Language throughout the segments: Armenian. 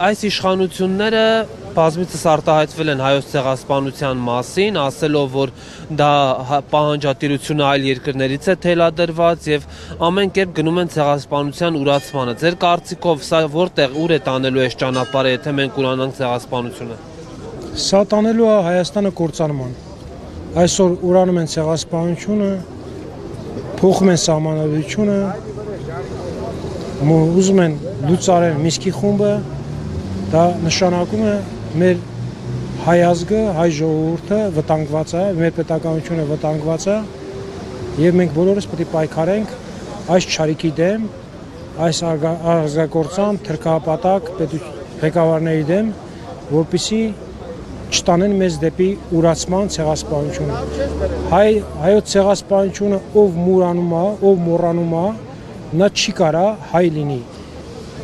այս իշխանությունները բազմիցս արտահայտվել են հայոց ցեղասպանության մասին, ասելով, որ դա պահանջատիրությունը այլ երկրներից է թելադրված եւ ամեն կերպ գնում են ցեղասպանության ուրացմանը։ Ձեր կարծիքով սա որտեղ ուր է տանելու այս ճանապարհը, եթե մենք ուրանանք ցեղասպանությունը։ Սա տանելու է Հայաստանը կործանման։ Այսօր ուրանում են ցեղասպանությունը, փոխում են սահմանադրությունը, ուզում են լուծարեն Միսկի խումբը, դա նշանակում է մեր հայ ազգը, հայ ժողովուրդը վտանգված է, մեր պետականությունը վտանգված է եւ մենք բոլորս պետք է պայքարենք այս չարիքի դեմ, այս արձակորցան թրքահապատակ ղեկավարների դեմ, որպեսզի չտանեն մեզ դեպի ուրացման ցեղասպանությունը։ Հայոց ցեղասպանությունը ով մոռանում է, նա չի կարա հայ լինի։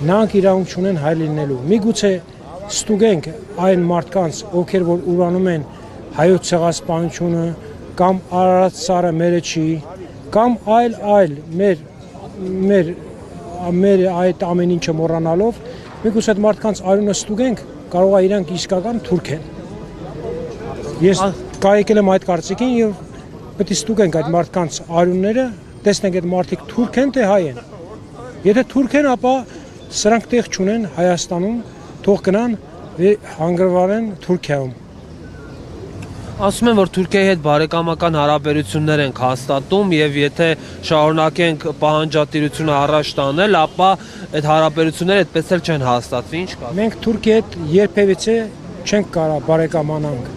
Նրանք իրավունք չունեն հայ լինելու։ Միգուցե ստուգենք այն մարդկանց, ովքեր որ ուրանում են հայոց ցեղասպանությունը կամ Արարատ սարը մերը չի, կամ այլ մեր այդ ամեն ինչը մոռանալով, միգուցե այդ մարդկանց արյունը ստուգենք, կարող է իրանք իսկական թուրք են։ Ես կայեկել եմ այդ կարծիքին եւ պետք է ստուգենք այդ մարդկանց արյունները, տեսնենք այդ մարդիկ թուրք են թե հայ են։ Եթե թուրք են, ապա սրանք տեղ չունեն Հայաստանում, թող գնան հանգրվարեն Թուրքիայում։ Ասում են, որ Թուրքիայի հետ բարեկամական հարաբերություններ ենք հաստատում եւ եթե շարունակենք պահանջատիրությունը առաջ տանել, ապա այդ հարաբերությունները այդպես էլ չեն հաստատվի, ինչ կա։ Մենք Թուրքիայի հետ երբևիցե չենք կարող բարեկամանանք։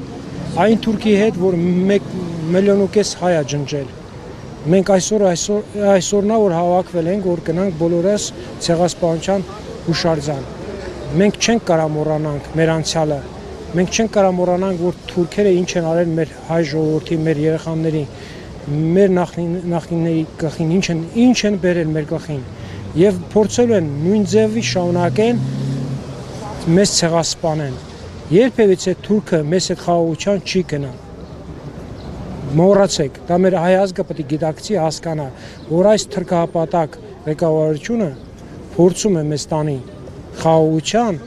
Այն Թուրքիի հետ, որ 1,5 միլիոն հայ է ջնջել։ Մենք այսօրնա որ հավաքվել ենք, որ գնանք բոլորս ցեղասպանության հուշարձան։ Մենք չենք կարող մոռանանք մեր անցյալը։ Մենք չենք կարող մոռանանք, որ թուրքերը ինչ են արել մեր հայ ժողովրդի, մեր երեխաների, մեր նախնիների գլխին, ինչ են բերել մեր գլխին։ Եվ փորձել են նույն ձևի շարունակեն մեզ ցեղասպանեն։ Երբևիցե թուրքը մեզ այդ խաղաղության չի գնա։ Մոռացեք, դա մեր հայ ազգը պետք է գիտակցի, հասկանա, որ այս թրքահապատակ ղեկավարությունը փորձում է մեզ տանի խաղաղության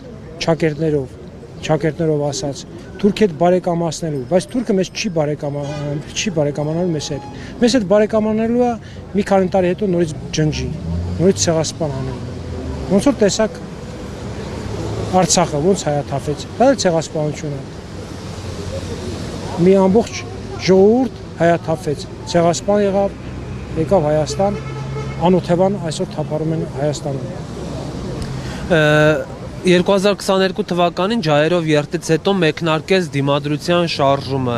ճակերտներով ասած, թուրքի հետ բարեկամացնելու, բայց թուրքը մեզ չի բարեկամանալու մեզ հետ։ Մեզ հետ բարեկամանալու է մի քանի տարի հետո նորից ջնջի, նորից ցեղասպան անել։ Ոնց որ տեսակ Արցախը ոնց հայաթափեց, դա էլ ցեղասպանություն է։ Մի ամբողջ ժողովուրդ հայաթափեց, ցեղասպան եկավ Հայաստան, անօթևան այսօր թափառում են Հայաստանում։ 2022 թվականին ջահերով երթից հետո մեկնարկեց դիմադրության շարժումը։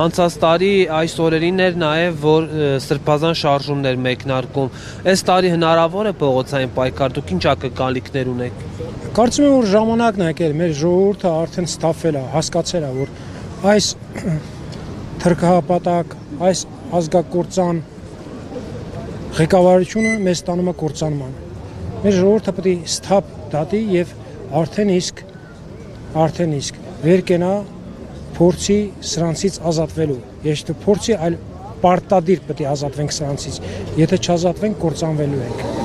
Անցած տարի այս օրերին էր նաև որ սրբազան շարժումներ մեկնարկում։ Այս տարի հնարավոր է փողոցային պայքար, դուք ինչ ակնկալիքներ ունեք։ Կարծում եմ որ ժամանակն է եկել, մեր ժողովուրդը արդեն ստափել է, հասկացել է, որ այս թրքահապատակ, այս ազգակործան ղեկավարությունը մեզ տանում է կործանման։ Մեր ժողովուրդը պետք է ստափ դատի եւ արդեն իսկ վեր կենա փորձի սրանցից ազատվելու։ Եթե փորձի այլ պարտադիր պետք է ազատվենք սրանցից։ Եթե չազատվենք, կործանվելու ենք։